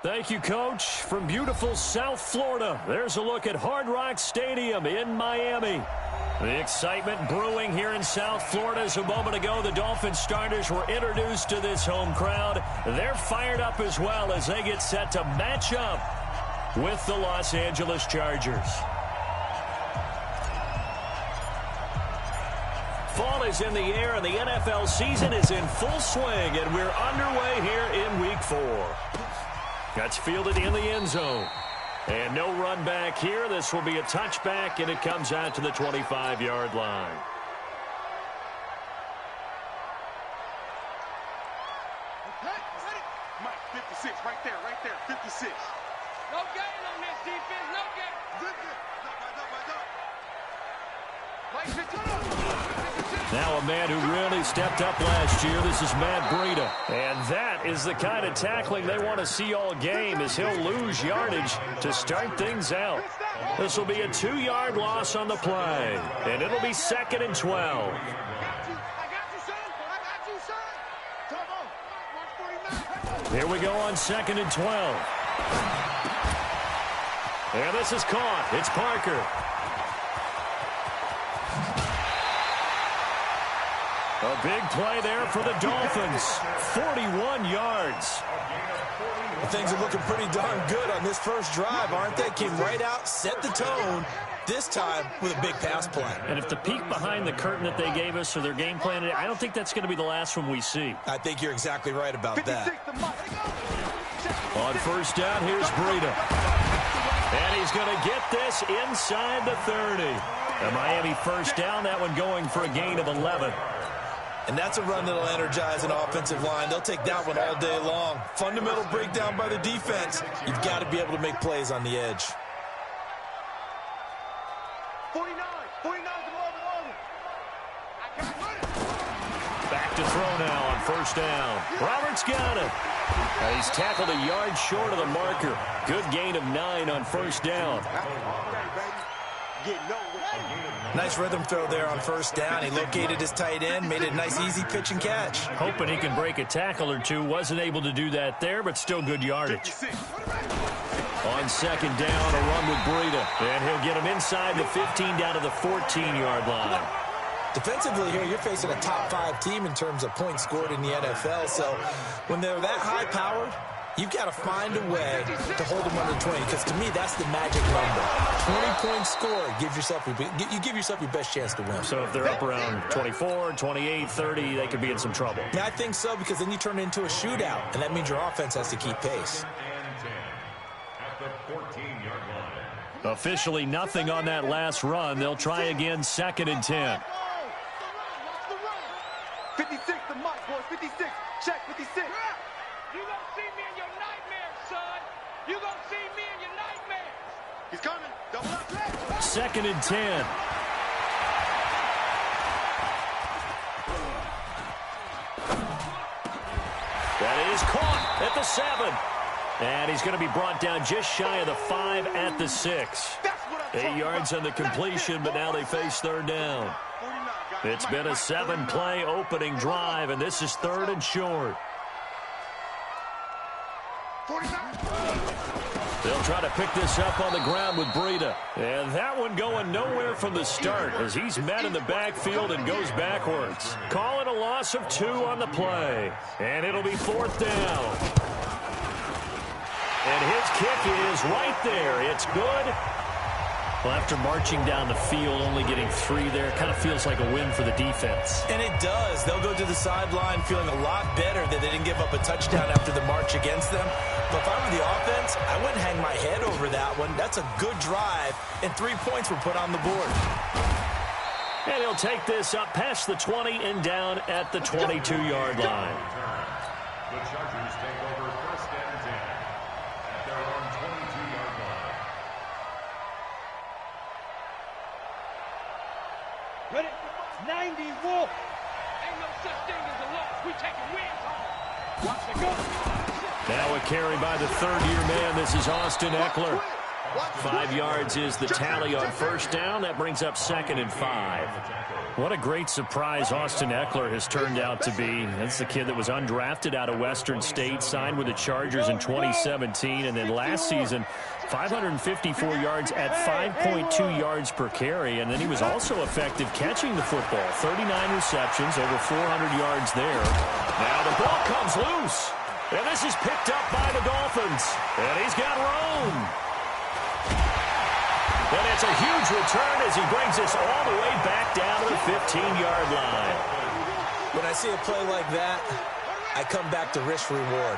Thank you, Coach. From beautiful South Florida, there's a look at Hard Rock Stadium in Miami. The excitement brewing here in South Florida as a moment ago the Dolphins starters were introduced to this home crowd. They're fired up as well as they get set to match up with the Los Angeles Chargers. Fall is in the air and the NFL season is in full swing, and we're underway here in Week 4. That's fielded in the end zone. And no run back here. This will be a touchback, and it comes out to the 25-yard line. Mike, 56, right there, 56. No gain on this defense, no gain. Good. Mike, 52. Now a man who really stepped up last year. This is Matt Breida. And that is the kind of tackling they want to see all game, as he'll lose yardage to start things out. This will be a 2-yard loss on the play. And it'll be 2nd and 12. I got you, son. Come on. Here we go on 2nd and 12. And this is caught. It's Parker. A big play there for the Dolphins. 41 yards. Things are looking pretty darn good on this first drive, aren't they? Came right out, set the tone, this time with a big pass play. And if the peek behind the curtain that they gave us or their game plan, I don't think that's going to be the last one we see. I think you're exactly right about that. On first down, here's Breida. And he's going to get this inside the 30. A Miami first down, that one going for a gain of 11. And that's a run that'll energize an offensive line. They'll take that one all day long. Fundamental breakdown by the defense. You've got to be able to make plays on the edge. 49 Back to throw now on first down. Roberts got it. He's tackled a yard short of the marker. Good gain of 9 on first down. Nice rhythm throw there on first down. He located his tight end, made it a nice, easy pitch and catch. Hoping he can break a tackle or two. Wasn't able to do that there, but still good yardage. On second down, a run with Breida. And he'll get him inside the 15 down to the 14-yard line. Defensively here, you're facing a top 5 team in terms of points scored in the NFL. So when they're that high-powered, you've got to find a way to hold them under 20, because to me, that's the magic number. 20-point score, you give yourself your best chance to win. So if they're up around 24, 28, 30, they could be in some trouble. Yeah, I think so, because then you turn it into a shootout, and that means your offense has to keep pace. Officially nothing on that last run. They'll try again, 2nd and 10. 56 to Mike, boys. 56. Check 56. You gonna see me in your nightmares, son. You gonna see me in your nightmares. He's coming. Double up. 2nd and 10. That is caught at the 7. And he's going to be brought down just shy of the 5 at the 6. 8 yards on the completion, but now they face third down. It's been a 7-play opening drive, and this is 3rd and short. They'll try to pick this up on the ground with Breida. And that one going nowhere from the start as he's met in the backfield and goes backwards. Call it a loss of 2 on the play. And it'll be 4th down. And his kick is right there. It's good. Well, after marching down the field, only getting 3 there, kind of feels like a win for the defense. And it does. They'll go to the sideline feeling a lot better that they didn't give up a touchdown after the march against them. But if I were the offense, I wouldn't hang my head over that one. That's a good drive, and 3 points were put on the board. And he'll take this up past the 20 and down at the 22-yard line. The Chargers take over 1st and 10 at their own 22-yard line. Ready? 90 Wolf. Ain't no such thing as a loss. We taking wins home. Watch the go. Now a carry by the 3rd-year man. This is Austin Eckler. 5 yards is the tally on first down. That brings up 2nd and 5. What a great surprise Austin Eckler has turned out to be. That's the kid that was undrafted out of Western State, signed with the Chargers in 2017, and then last season, 554 yards at 5.2 yards per carry, and then he was also effective catching the football. 39 receptions, over 400 yards there. Now the ball comes loose, and this is picked up by the Dolphins, and he's got room. And it's a huge return as he brings us all the way back down to the 15-yard line. When I see a play like that, I come back to risk reward.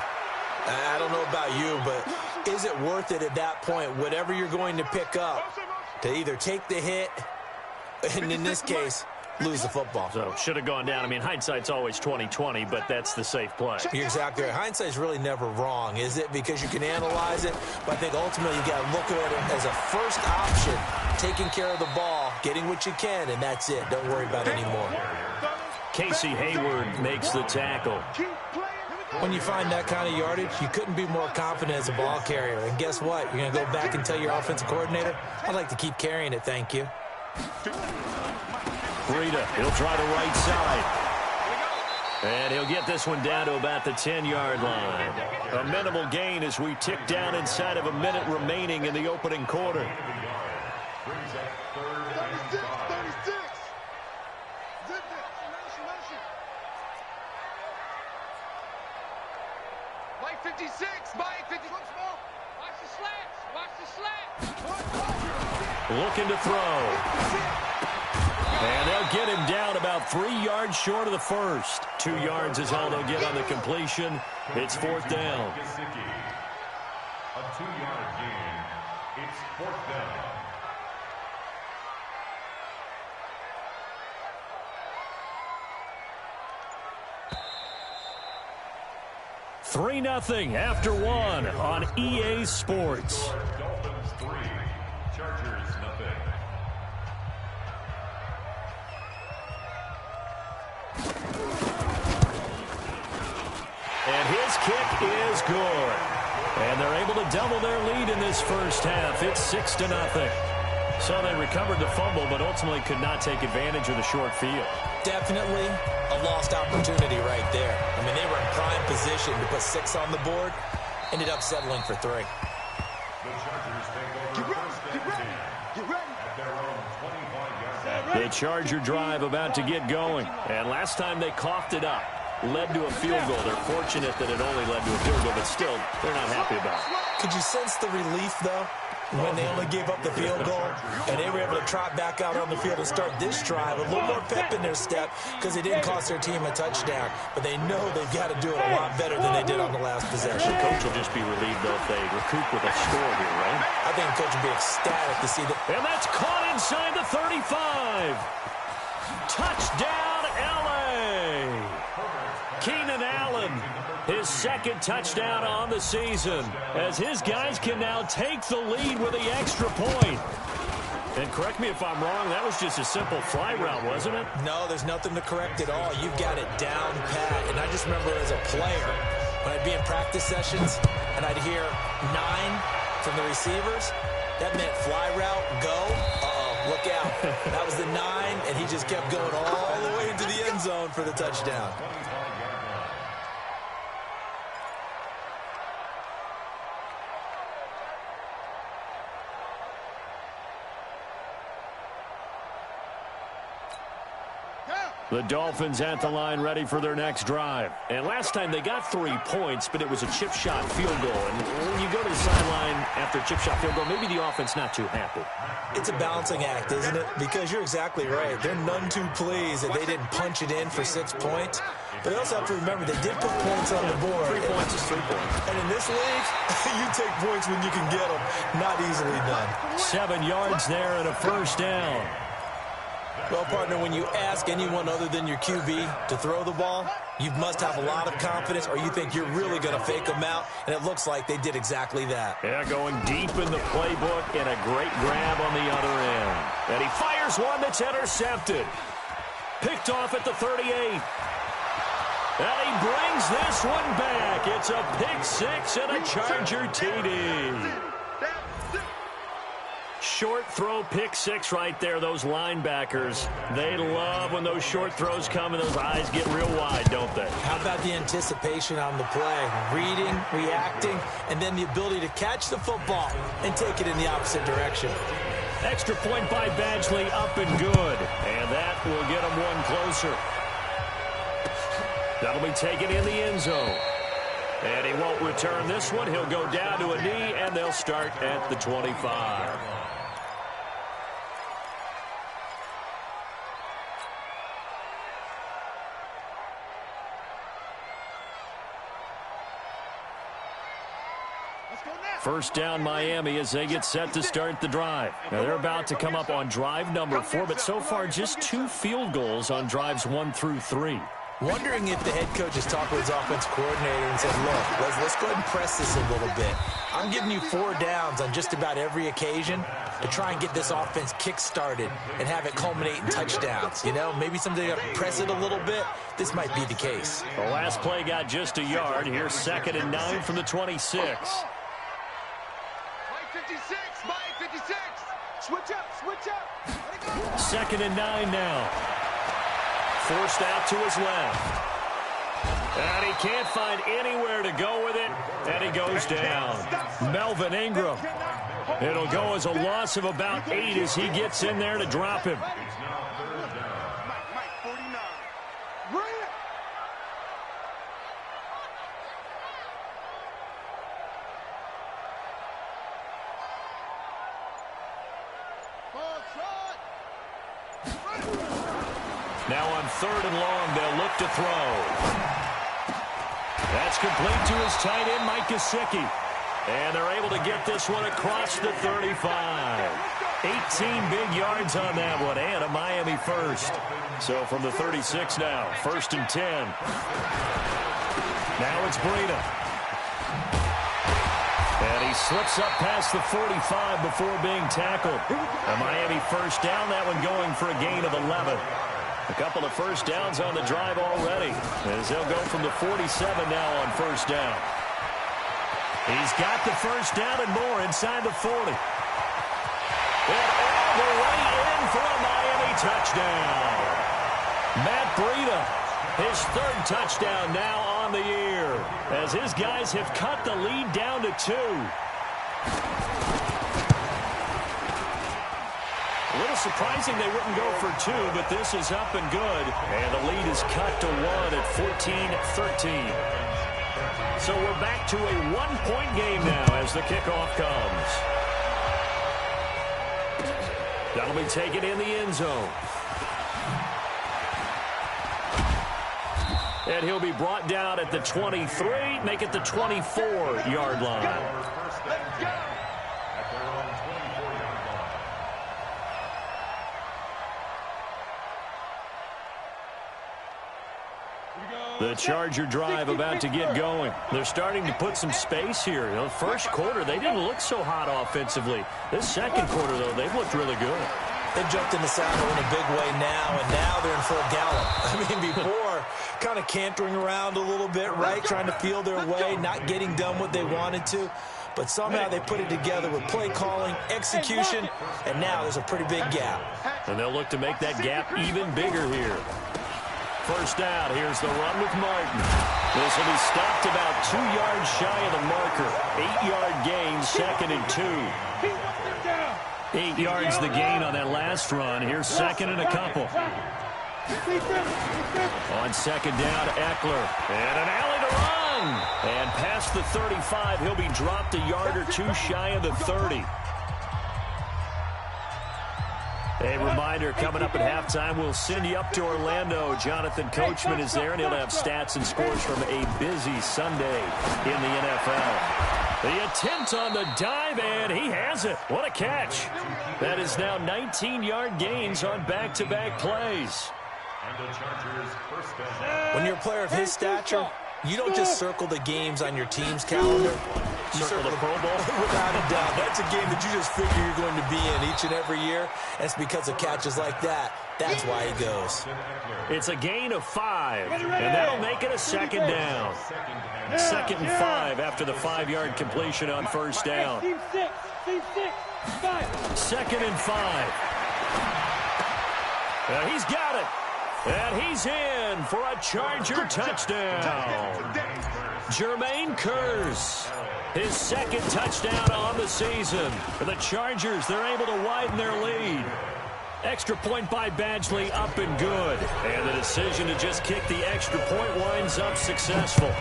I don't know about you, but is it worth it at that point, whatever you're going to pick up, to either take the hit, and in this case, lose the football? So should have gone down. I mean, hindsight's always 20/20, but that's the safe play. You're exactly right. Hindsight's really never wrong, is it? Because you can analyze it, but I think ultimately you got to look at it as a first option, taking care of the ball, getting what you can, and that's it. Don't worry about it anymore. Casey Hayward makes the tackle. When you find that kind of yardage, you couldn't be more confident as a ball carrier. And guess what? You're going to go back and tell your offensive coordinator, I'd like to keep carrying it, thank you. Breida, he'll try the right side. And he'll get this one down to about the 10-yard line. A minimal gain as we tick down inside of a minute remaining in the opening quarter. 36. Mike 56. Mike 56. Watch the slants. Watch the slants. Looking to throw. And they'll get him down about 3 yards short of the first. 2 yards is all they'll get on the completion. It's 4th down. A 2-yard gain. It's 4th down. $3-0 after 1 on EA Sports. Dolphins 3, Chargers 0. And his kick is good. And they're able to double their lead in this first half. It's 6-0. So they recovered the fumble, but ultimately could not take advantage of the short field. Definitely a lost opportunity right there. I mean, they were in prime position to put 6 on the board. Ended up settling for 3. The Chargers take over first and 10 at their own 25-yard line. The Charger drive about to get going. And last time they coughed it up, led to a field goal. They're fortunate that it only led to a field goal, but still, they're not happy about it. Could you sense the relief, though, when they only gave up the field goal and they were able to trot back out on the field and start this drive? A little more pep in their step because it didn't cost their team a touchdown, but they know they've got to do it a lot better than they did on the last possession. The coach will just be relieved, though, if they recoup with a score here, right? I think the coach will be ecstatic to see that. And that's caught inside the 35. Touchdown, L.A. Keenan Allen, his 2nd touchdown on the season, as his guys can now take the lead with the extra point. And correct me if I'm wrong, that was just a simple fly route, wasn't it? No, there's nothing to correct at all. You've got it down pat. And I just remember as a player, when I'd be in practice sessions and I'd hear 9 from the receivers, that meant fly route, go. Uh-oh, look out. That was the 9, and he just kept going all the way into the end zone for the touchdown. The Dolphins at the line ready for their next drive. And last time they got 3 points, but it was a chip shot field goal. And when you go to the sideline after a chip shot field goal, maybe the offense not too happy. It's a balancing act, isn't it? Because you're exactly right. They're none too pleased that they didn't punch it in for 6 points. But they also have to remember they did put points on the board. 3 points is 3 points. And in this league, you take points when you can get them. Not easily done. 7 yards there and a first down. Well, partner, when you ask anyone other than your QB to throw the ball, you must have a lot of confidence or you think you're really going to fake them out, and it looks like they did exactly that. Yeah, going deep in the playbook and a great grab on the other end. And he fires one that's intercepted. Picked off at the 38. And he brings this one back. It's a pick 6 and a Charger TD. short throw pick six right there, those linebackers. They love when those short throws come and those eyes get real wide, don't they? How about the anticipation on the play? Reading, reacting, and then the ability to catch the football and take it in the opposite direction. Extra point by Badgley, up and good. And that will get them one closer. That'll be taken in the end zone. And he won't return this one. He'll go down to a knee, and they'll start at the 25. First down, Miami, as they get set to start the drive. Now, they're about to come up on drive number 4, but so far just 2 field goals on drives 1 through 3. Wondering if the head coach has talked with his offense coordinator and said, look, let's go ahead and press this a little bit. I'm giving you 4 downs on just about every occasion to try and get this offense kick-started and have it culminate in touchdowns. You know, maybe something to press it a little bit. This might be the case. The last play got just a yard. Here's 2nd and 9 from the 26. Mike 56, Mike 56. Switch up, switch up. 2nd and 9 now. Forced out to his left. And he can't find anywhere to go with it. And he goes down. Melvin Ingram. It'll go as a loss of about 8 as he gets in there to drop him. Mike 49. Bring it. Now on 3rd and long, they'll look to throw. That's complete to his tight end, Mike Gesicki. And they're able to get this one across the 35. 18 big yards on that one, and a Miami first. So from the 36 now, 1st and 10. Now it's Breida. And he slips up past the 45 before being tackled. A Miami first down, that one going for a gain of 11. A couple of first downs on the drive already, as they'll go from the 47 now on 1st down. He's got the first down and more inside the 40. And all the way in for a Miami touchdown. Matt Breida, his 3rd touchdown now on the year, as his guys have cut the lead down to 2. A little surprising they wouldn't go for 2, but this is up and good. And the lead is cut to 1 at 14-13. So we're back to a 1-point game now as the kickoff comes. That'll be taken in the end zone. And he'll be brought down at the 23, make it the 24-yard line. Let's go. The Charger drive about to get going. They're starting to put some space here. You know, the first quarter, they didn't look so hot offensively. This second quarter, though, they've looked really good. They've jumped in the saddle in a big way now, and now they're in full gallop. I mean, before, kind of cantering around a little bit, right, trying to feel their way, not getting done what they wanted to. But somehow they put it together with play calling, execution, and now there's a pretty big gap. And they'll look to make that gap even bigger here. First down, here's the run with Martin. This will be stopped about 2 yards shy of the marker. 8-yard gain, 2nd and 2. 8 yards the gain on that last run. Here's 2nd and a couple. On 2nd down, Eckler. And an alley to run. And past the 35, he'll be dropped a yard or 2 shy of the 30. A reminder, coming up at halftime, we'll send you up to Orlando. Jonathan Coachman is there, and he'll have stats and scores from a busy Sunday in the NFL. The attempt on the dive, and he has it. What a catch. That is now 19-yard gains on back-to-back plays. When you're a player of his stature, You don't just circle the games on your team's calendar. You circle the Pro Bowl. Without a doubt. That's a game that you just figure you're going to be in each and every year. And it's because of catches like that. That's why he goes. It's a gain of 5, and that'll make it a second down. Second and 5 after the 5-yard completion on first down. Team 6, 5. Second and 5. He's got it. And he's in for a Charger touchdown. Jermaine Kearse, his second touchdown on the season. For the Chargers, they're able to widen their lead. Extra point by Badgley, up and good. And the decision to just kick the extra point winds up successful.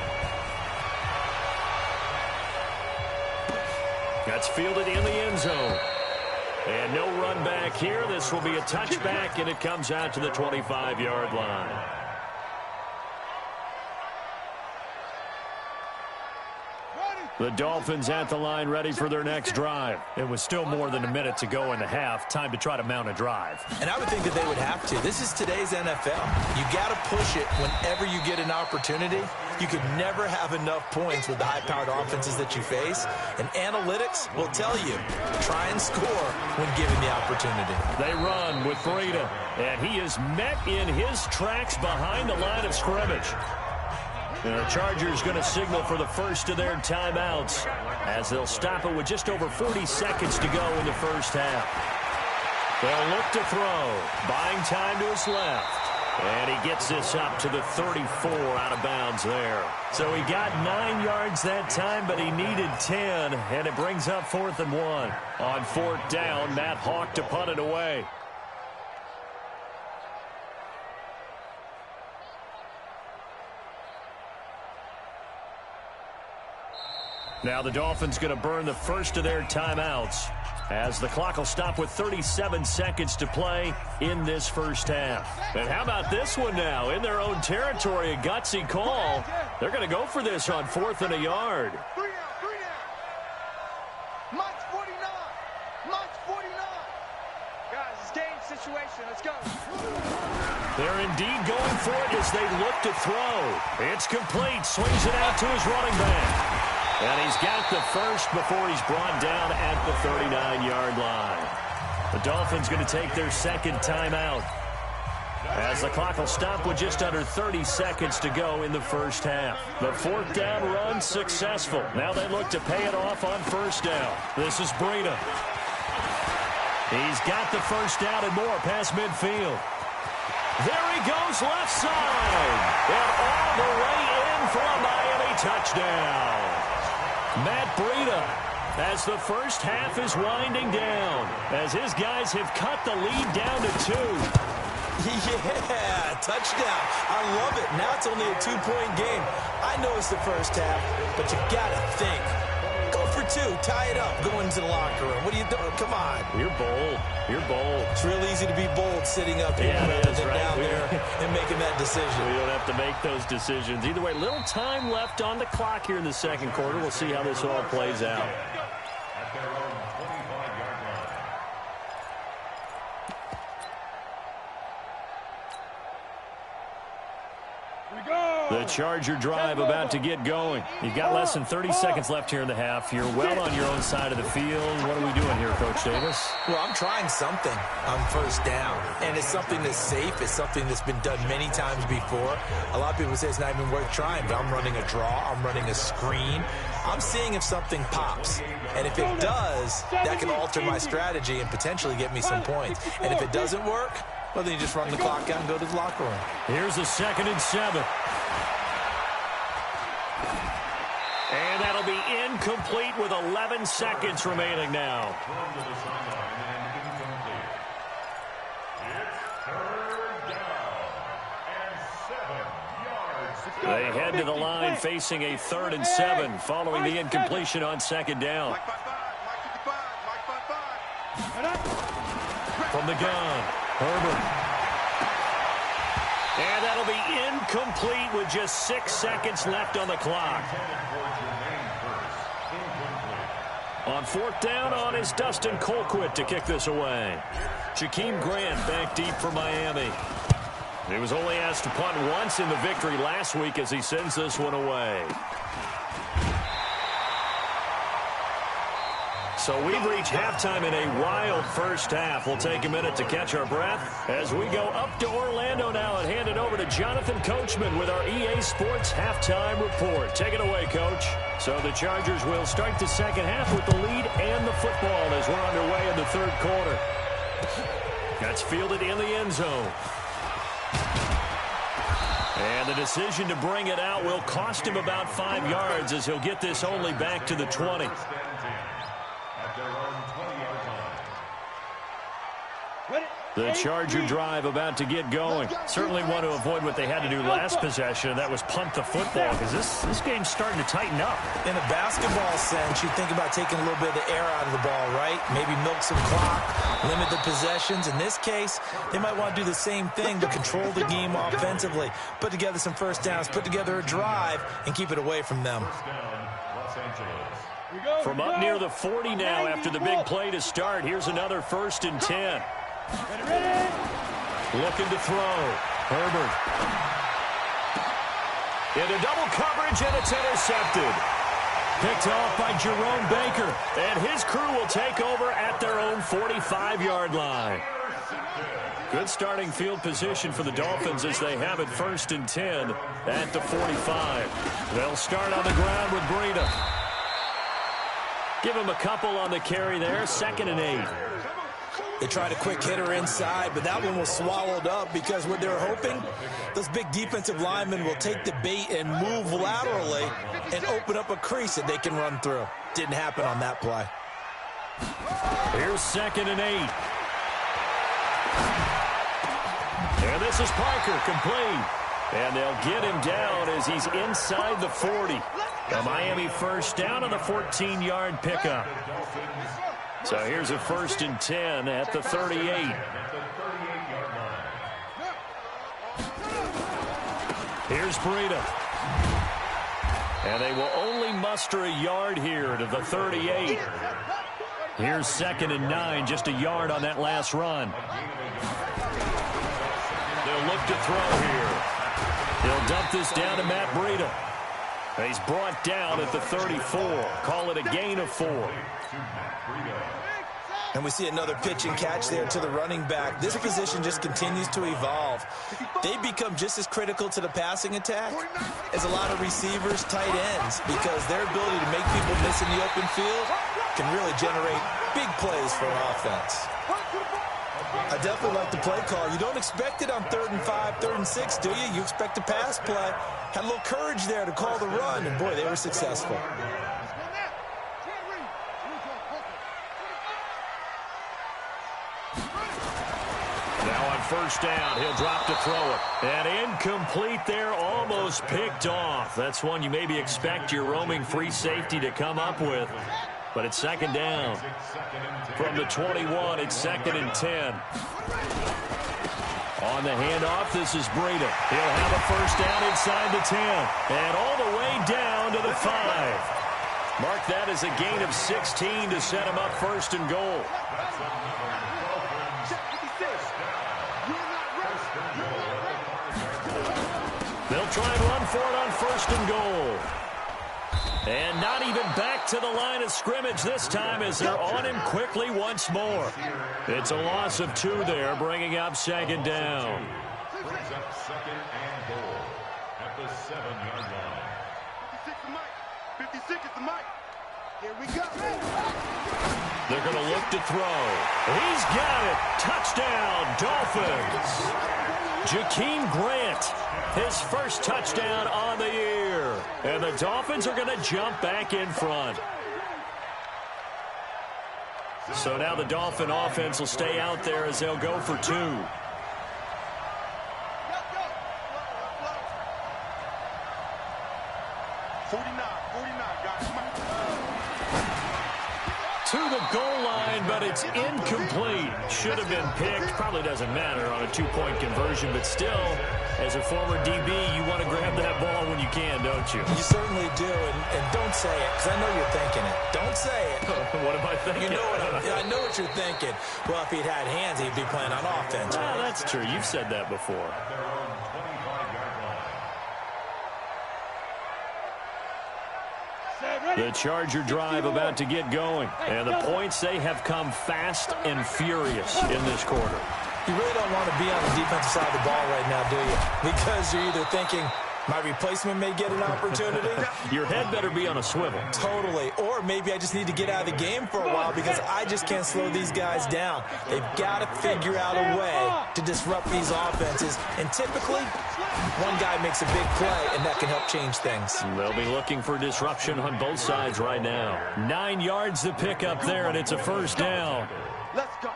That's fielded in the end zone. And no run back here. This will be a touchback, and it comes out to the 25-yard line. The Dolphins at the line, ready for their next drive. It was still more than a minute to go in the half. Time to try to mount a drive. And I would think that they would have to. This is today's NFL. You got to push it whenever you get an opportunity. You can never have enough points with the high-powered offenses that you face. And analytics will tell you, try and score when given the opportunity. They run with Breida, and he is met in his tracks behind the line of scrimmage. And the Chargers going to signal for the first of their timeouts as they'll stop it with just over 40 seconds to go in the first half. They'll look to throw, buying time to his left. And he gets this up to the 34 out of bounds there. So he got 9 yards that time, but he needed 10, and it brings up 4th and 1. On 4th down, Matt Hawk to punt it away. Now the Dolphins going to burn the first of their timeouts as the clock will stop with 37 seconds to play in this first half. And how about this one now? In their own territory, a gutsy call. They're going to go for this on 4th and a yard. 3 down. Mike's 49. Mike's 49. Guys, it's game situation. Let's go. They're indeed going for it as they look to throw. It's complete. Swings it out to his running back. And he's got the first before he's brought down at the 39-yard line. The Dolphins going to take their second timeout as the clock will stop with just under 30 seconds to go in the first half. The 4th down run successful. Now they look to pay it off on first down. This is Breida. He's got the first down and more past midfield. There he goes left side. And all the way in for a Miami touchdown. Matt Breida, as the first half is winding down, as his guys have cut the lead down to 2. Yeah, touchdown. I love it. Now it's only a 2-point game. I know it's the first half, but you got to think. Go for 2. Tie it up. Go into the locker room. What are you doing? Come on. You're bold. You're bold. It's real easy to be bold sitting up here rather than down there and making that decision. We don't have to make those decisions. Either way, little time left on the clock here in the second quarter. We'll see how this all plays out. At their own 25-yard line. The Charger drive about to get going. You've got less than 30 seconds left here in the half. You're well on your own side of the field. What are we doing here, Coach Davis? Well, I'm trying something on first down, and it's something that's safe. It's something that's been done many times before. A lot of people say it's not even worth trying, but I'm running a draw. I'm running a screen. I'm seeing if something pops, and if it does, that can alter my strategy and potentially get me some points. And if it doesn't work, well, then you just run the clock out and go to the locker room. Here's a 2nd and 7. And that'll be incomplete with 11 seconds remaining now. They head to the line facing a 3rd and 7 following the incompletion on 2nd down. Mike 55. Mike 55. From the gun, Herbert. And that'll be incomplete with just 6 seconds left on the clock. On 4th down on is Dustin Colquitt to kick this away. Jakeem Grant back deep for Miami. He was only asked to punt once in the victory last week as he sends this one away. So we've reached halftime in a wild first half. We'll take a minute to catch our breath as we go up to Orlando now and hand it over to Jonathan Coachman with our EA Sports Halftime Report. Take it away, Coach. So the Chargers will start the second half with the lead and the football as we're underway in the third quarter. That's fielded in the end zone. And the decision to bring it out will cost him about 5 yards as he'll get this only back to the 20. The Charger drive about to get going. Certainly want to avoid what they had to do last possession, and that was punt the football, because this game's starting to tighten up. In a basketball sense, you think about taking a little bit of the air out of the ball, right? Maybe milk some clock, limit the possessions. In this case, they might want to do the same thing, but control the game offensively. Put together some first downs, put together a drive, and keep it away from them. From up near the 40 now after the big play to start, here's another 1st and 10. Looking to throw. Herbert. Into double coverage, and it's intercepted. Picked off by Jerome Baker. And his crew will take over at their own 45-yard line. Good starting field position for the Dolphins as they have it 1st and 10 at the 45. They'll start on the ground with Breida. Give him a couple on the carry there. 2nd and 8. They tried a quick hitter inside, but that one was swallowed up because what they're hoping, those big defensive linemen will take the bait and move laterally and open up a crease that they can run through. Didn't happen on that play. Here's 2nd and 8. And this is Parker, complete. And they'll get him down as he's inside the 40. The Miami first down on the 14-yard pickup. So here's a 1st and 10 at the 38. Here's Breida. And they will only muster a yard here to the 38. Here's 2nd and 9, just a yard on that last run. They'll look to throw here. He'll dump this down to Matt Breida. He's brought down at the 34. Call it a gain of 4. And we see another pitch and catch there to the running back. This position just continues to evolve. They become just as critical to the passing attack as a lot of receivers, tight ends, because their ability to make people miss in the open field can really generate big plays for an offense. I definitely like the play call. You don't expect it on 3rd and 5, 3rd and 6, do you? You expect a pass play. Had a little courage there to call the run, and boy, they were successful. Now on 1st down, he'll drop to throw it. And incomplete there, almost picked off. That's one you maybe expect your roaming free safety to come up with. But it's 2nd down. From the 21, it's 2nd and 10. On the handoff, this is Breida. He'll have a 1st down inside the 10. And all the way down to the 5. Mark that as a gain of 16 to set him up 1st and goal. They'll try and run for it on 1st and goal. And not even back to the line of scrimmage this time as they're on him quickly once more. It's a loss of 2 there, bringing up 2nd down. Brings up 2nd and goal at the 7-yard line. 56 is the mic. Here we go. They're going to look to throw. He's got it. Touchdown, Dolphins. Jakeem Grant, his first touchdown on the year. And the Dolphins are going to jump back in front. So now the Dolphin offense will stay out there as they'll go for 2. 49, guys. to the goal line, but it's incomplete. Should have been picked. Probably doesn't matter on a two-point conversion, but still, as a former DB, you want to grab that ball when you can, don't you? You certainly do, and don't say it, because I know you're thinking it. Don't say it. What am I thinking? You know I know what you're thinking. Well, if he'd had hands, he'd be playing on offense. Ah, that's true. You've said that before. The Charger drive about to get going. And the points, they have come fast and furious in this quarter. You really don't want to be on the defensive side of the ball right now, do you? Because you're either thinking, my replacement may get an opportunity. Your head better be on a swivel. Totally. Or maybe I just need to get out of the game for a while because I just can't slow these guys down. They've got to figure out a way to disrupt these offenses. And typically, one guy makes a big play, and that can help change things. They'll be looking for disruption on both sides right now. 9 yards to pick up there, and it's a first down. Let's go.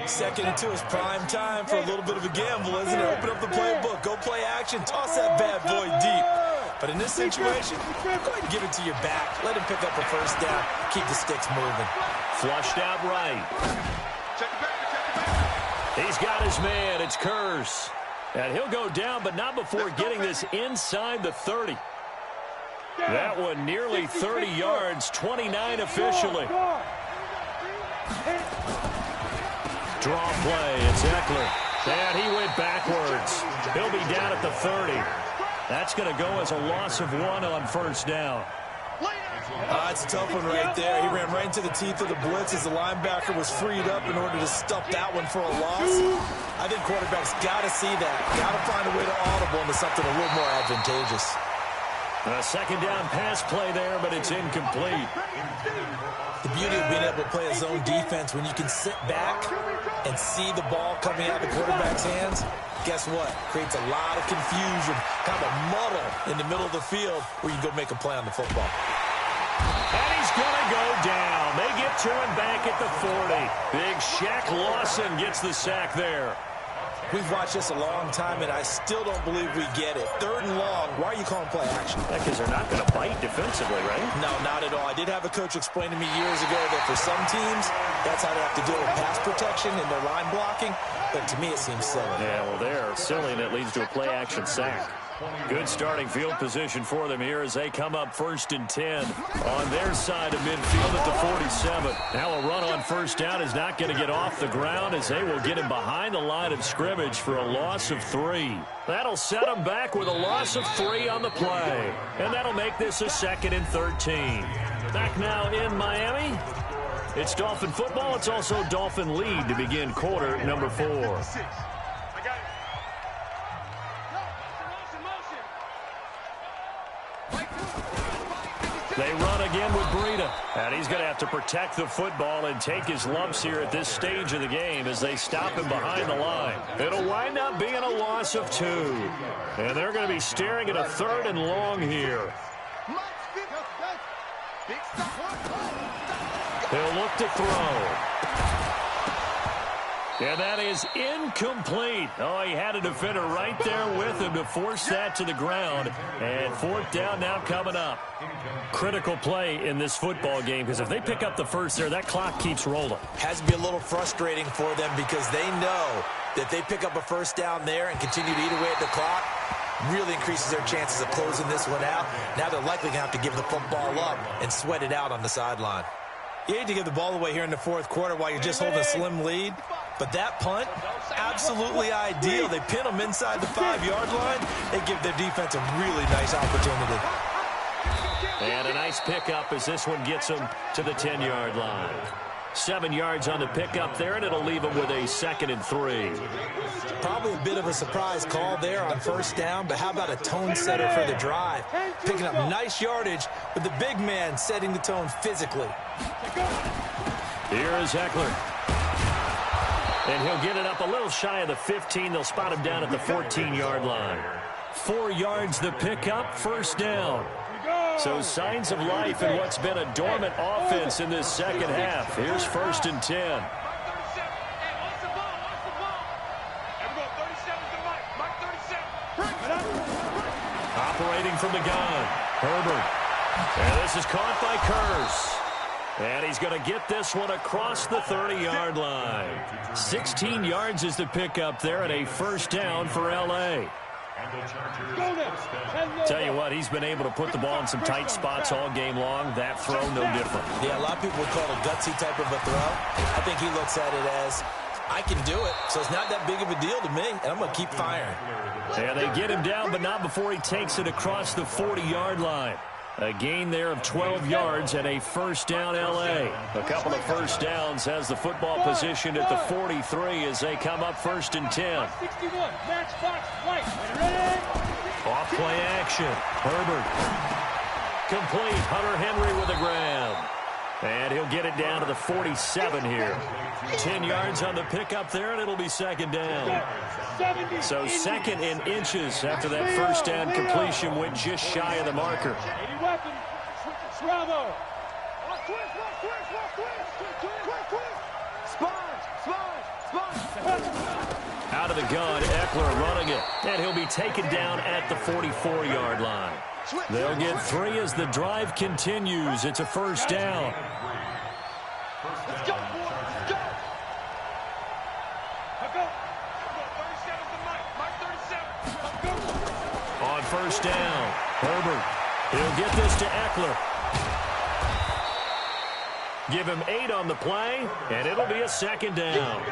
Second and 2 is prime time for a little bit of a gamble, isn't it? Open up the playbook, go play action, toss that bad boy deep. But in this situation, go ahead and give it to your back. Let him pick up a first down. Keep the sticks moving. Flushed out right. Check it back. He's got his man. It's Kurz. And he'll go down, but not before getting this inside the 30. That one nearly 30 yards, 29 officially. Draw play, it's Eckler. And he went backwards. He'll be down at the 30. That's going to go as a loss of 1 on first down. It's a tough one right there. He ran right into the teeth of the blitz as the linebacker was freed up in order to stuff that one for a loss. I think quarterbacks got to see that. Got to find a way to audible into something a little more advantageous. A second down pass play there, but it's incomplete. The beauty of being able to play a zone defense when you can sit back and see the ball coming out of the quarterback's hands, guess what? Creates a lot of confusion, kind of a muddle in the middle of the field where you can go make a play on the football. And he's going to go down. They get to him back at the 40. Big Shaq Lawson gets the sack there. We've watched this a long time, and I still don't believe we get it. 3rd and long. Why are you calling play action? Because they're not going to bite defensively, right? No, not at all. I did have a coach explain to me years ago that for some teams, that's how they have to deal with pass protection and their line blocking. But to me, it seems silly. Yeah, well, they're silly, and it leads to a play-action sack. Good starting field position for them here as they come up 1st and 10 on their side of midfield at the 47. Now a run on first down is not going to get off the ground as they will get him behind the line of scrimmage for a loss of 3. That'll set them back with a loss of 3 on the play. And that'll make this a 2nd and 13. Back now in Miami. It's Dolphin football. It's also Dolphin lead to begin quarter number 4. They run again with Breida. And he's going to have to protect the football and take his lumps here at this stage of the game as they stop him behind the line. It'll wind up being a loss of 2. And they're going to be staring at a 3rd and long here. He'll look to throw. And that is incomplete. Oh, he had a defender right there with him to force that to the ground. And 4th down now coming up. Critical play in this football game because if they pick up the first there, that clock keeps rolling. Has to be a little frustrating for them because they know that they pick up a first down there and continue to eat away at the clock, really increases their chances of closing this one out. Now they're likely going to have to give the football up and sweat it out on the sideline. You hate to give the ball away here in the 4th quarter while you're just holding a slim lead. But that punt, absolutely ideal. They pin them inside the 5-yard line. They give their defense a really nice opportunity. And a nice pickup as this one gets them to the 10-yard line. 7 yards on the pickup there, and it'll leave them with a 2nd and 3. Probably a bit of a surprise call there on first down, but how about a tone setter for the drive? Picking up nice yardage with the big man setting the tone physically. Here is Eckler. And he'll get it up a little shy of the 15. They'll spot him down at the 14-yard line. 4 yards the pickup, first down. So signs of life in what's been a dormant offense in this second half. Here's 1st and 10. Operating from the gun, Herbert. And this is caught by Kurz. And he's going to get this one across the 30-yard line. 16 yards is the pickup there, and a first down for L.A. Tell you what, he's been able to put the ball in some tight spots all game long. That throw, no different. Yeah, a lot of people would call it a gutsy type of a throw. I think he looks at it as, I can do it, so it's not that big of a deal to me, and I'm going to keep firing. And they get him down, but not before he takes it across the 40-yard line. A gain there of 12 yards and a first down L.A. A couple of first downs has the football positioned at the 43 as they come up first and 10. 61, match box, right. Off play action. Herbert. Complete. Hunter Henry with a grab. And he'll get it down to the 47 here. 10 yards on the pickup there, and it'll be second down. So second in inches after that first down completion went just shy of the marker. Bravo. Out of the gun, Eckler running it. And he'll be taken down at the 44-yard line. They'll get 3 as the drive continues. It's a first down. Let's go, boys. Let's go. On first down, Herbert. He'll get this to Eckler. Give him 8 on the play, and it'll be a second down.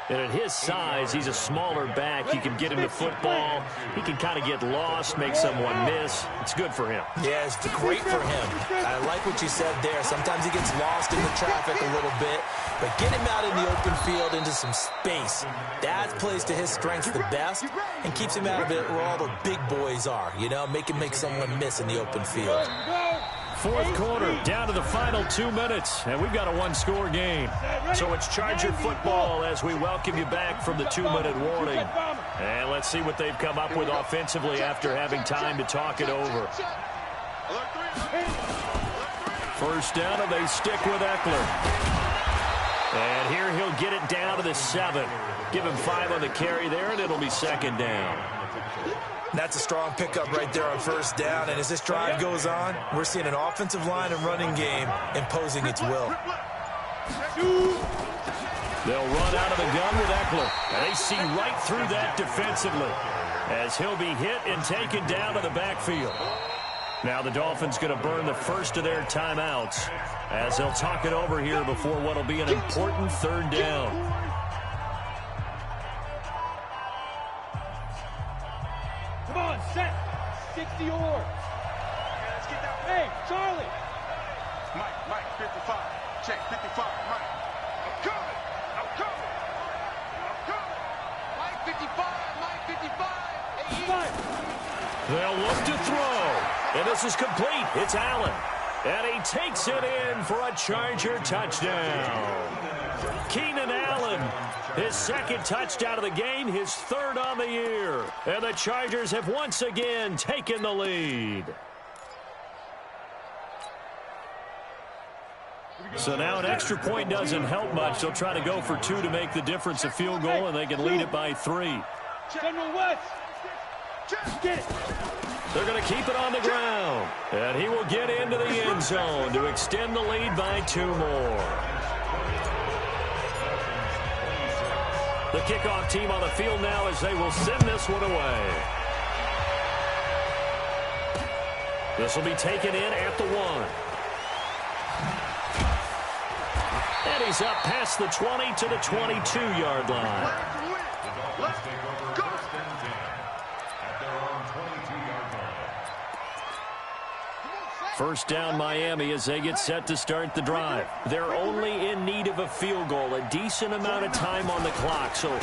And at his size, he's a smaller back. You can get him to football. He can kind of get lost, make someone miss. It's good for him. Yeah, it's great for him. I like what you said there. Sometimes he gets lost in the traffic a little bit, but get him out in the open field into some space. That plays to his strengths the best and keeps him out of it where all the big boys are, you know, make someone miss in the open field. Fourth quarter, down to the final 2 minutes, and we've got a one-score game. So it's Charger football as we welcome you back from the 2-minute warning. And let's see what they've come up with offensively after having time to talk it over. First down, and they stick with Eckler. And here he'll get it down to the 7. Give him 5 on the carry there, and it'll be second down. That's a strong pickup right there on first down. And as this drive goes on, we're seeing an offensive line and running game imposing its will. They'll run out of the gun with Eckler. And they see right through that defensively as he'll be hit and taken down to the backfield. Now the Dolphins going to burn the first of their timeouts as they'll talk it over here before what will be an important third down. Come on, set. 60 or. Let's get that. Hey, Charlie. Mike, 55. Check, 55. Mike. I'm coming. Mike, 55. They'll look to throw. And this is complete. It's Allen. And he takes it in for a Charger touchdown. Keenan Allen, his second touchdown of the game, his third on the year. And the Chargers have once again taken the lead. So now an extra point doesn't help much. They'll try to go for 2 to make the difference a field goal, and they can lead it by 3. General West. Get it. They're going to keep it on the ground. And he will get into the end zone to extend the lead by 2 more. The kickoff team on the field now as they will send this one away. This will be taken in at the 1. And he's up past the 20 to the 22-yard line. First down Miami as they get set to start the drive. They're only in need of a field goal, a decent amount of time on the clock. So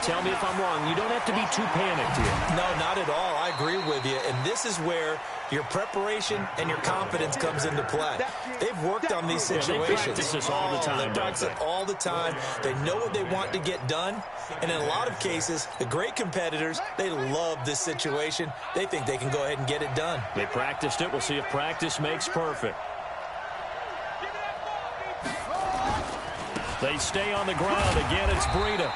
tell me if I'm wrong. You don't have to be too panicked here. No, not at all. I agree with you. And this is where your preparation and your confidence comes into play. They've worked on these situations. They practice this all the time. They practice it all the time. They know what they want to get done. And in a lot of cases, the great competitors, they love this situation. They think they can go ahead and get it done. They practiced it. We'll see if practice makes perfect. They stay on the ground. Again, it's Breida.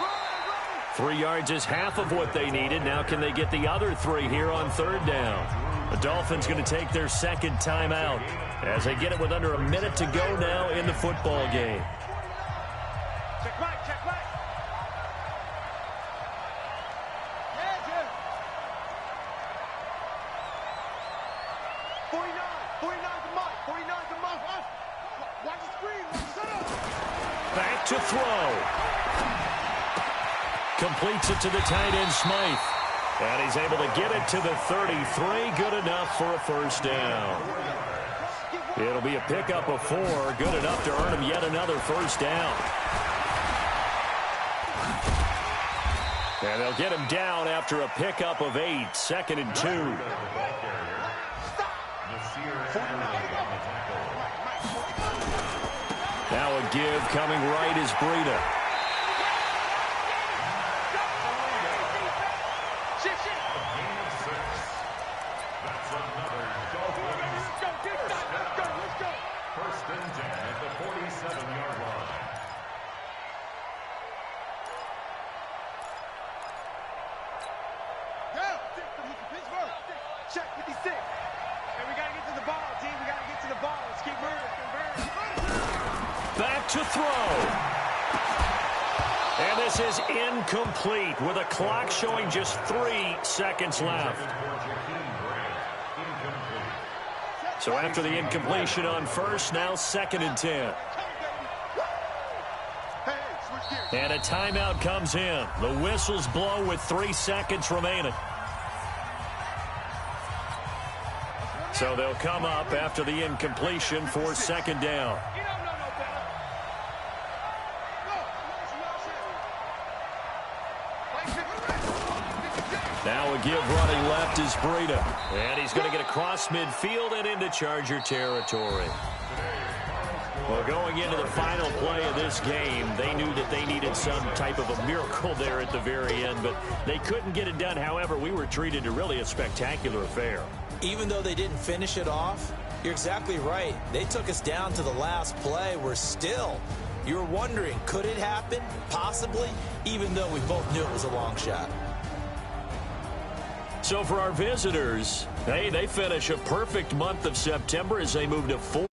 3 yards is half of what they needed. Now can they get the other 3 here on third down? The Dolphins going to take their second timeout as they get it with under a minute to go now in the football game. Check right, check right. Yeah, yeah. 49 to Mike. 49 to Mike. Watch the screen. Set up. Back to throw. Completes it to the tight end, Smythe. And he's able to get it to the 33. Good enough for a first down. It'll be a pickup of 4. Good enough to earn him yet another first down. And they'll get him down after a pickup of 8. 2nd and 2. Now a give coming right is Breida. First and 10 at the 47-yard line. Check 56. And we got to get to the ball, team. We got to get to the ball. Let's keep moving. Back to throw. And this is incomplete with a clock showing just 3 seconds left. So after the incompletion on first, now 2nd and 10. And a timeout comes in. The whistles blow with 3 seconds remaining. So they'll come up after the incompletion for 2nd down. Now a give running left is Breida. And he's going to get across midfield and into Charger territory. Well, going into the final play of this game, they knew that they needed some type of a miracle there at the very end, but they couldn't get it done. However, we were treated to really a spectacular affair. Even though they didn't finish it off, you're exactly right. They took us down to the last play. We're still, you're wondering, could it happen? Possibly, even though we both knew it was a long shot. So for our visitors, hey, they finish a perfect month of September as they move to 4